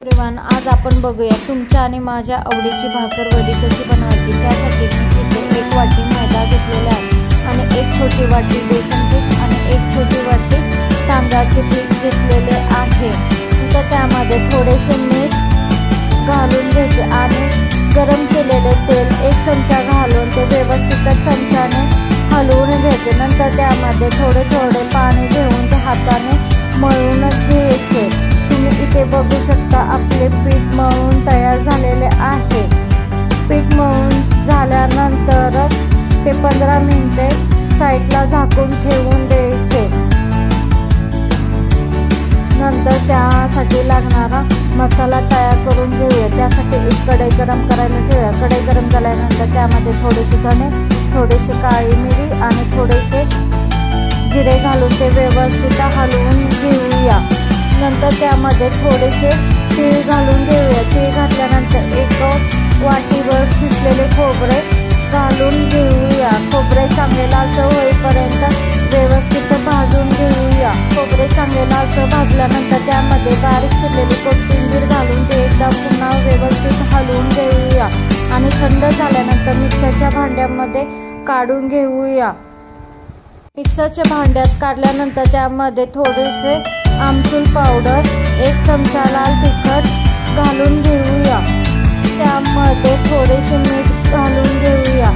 Everyone, आज आपण बघूया तुमच्या आणि माझ्या आवडीची भाकरवडी कशी बनवायची। त्यासाठी मी इथे 1 वाटी मैदा घेतलेला आहे आणि 1 छोटी वाटी बेसन पीठ आणि 1 छोटी वाटी तांदळाचे पीठ घेतलेले आहे। तर त्यामध्ये थोडेसे मीठ घालून घ्यायचे आणि गरम केलेले तेल 1 चमचा घालून ते व्यवस्थित चमच्याने हलवून घ्यायचे। नंतर त्यामध्ये थोडे थोडे पाणी घेऊन ते हाताने मळून घ्यायचे। तुम्ही इथे बघू शकता आपले पीठ मळून तयार झालेले आहे। पीठ मळून झाल्यानंतर ते 15 मिनिटे साईडला झाकून ठेवून द्यायचे। नंतर त्यासाठी लागणारा मसाला तयार करून घेऊया। त्यासाठी एक कढई गरम करायला ठेवूया। कढई गरम झाल्यानंतर त्यामध्ये थोडेसे धणे, थोडेसे काळी मिरी आणि थोडेसे जिरे घालून ते व्यवस्थित हलवून घेऊया। नंतर त्यामध्ये थोडेसे तीळ घालून घेऊया। तीळ घातल्यानंतर 1 वाटीवर किसलेले खोबरे घालून घेऊया। खोबरे चांगले लालसर होईपर्यंत व्यवस्थित भाजून घेऊया। खोबरे चांगले लालसर भाजल्यानंतर त्यामध्ये बारीक चिरलेली कोथिंबीर घालून ते एकदा पुन्हा व्यवस्थित हलवून घेऊया आणि थंड झाल्यानंतर मिक्सरच्या भांड्यामध्ये काढून घेऊया। मिक्सरच्या भांड्यात काढल्यानंतर त्यामध्ये थोडेसे आमचूर पावडर, 1 चमचा लाल तिखट घालून घेऊया। त्यामध्ये थोडेसे मीठ घालून घेऊया।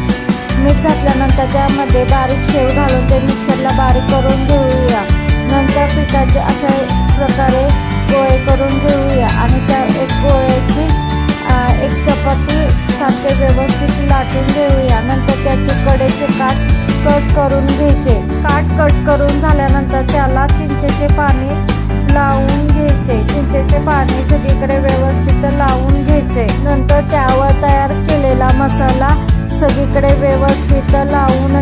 मीठ घातल्यानंतर त्यामध्ये बारीक शेव घालून ते मिक्सरला बारीक करून घेऊया। नंतर पिठाचे अशा प्रकारे गोळे करून घेऊया आणि त्या एक गोळ्याची एक चपाती सारखे व्यवस्थित लाटून घेऊया। नंतर त्याचे कडेचे काठ कट करून घ्यायचे। काठ कट करून झाल्यानंतर त्याला चिंचेचे पाणी लावून घ्यायचे। चिंचेचे पाणी सगळीकडे व्यवस्थित लावून घ्यायचे। नंतर त्यावर तयार केलेला मसाला सगळीकडे व्यवस्थित लावून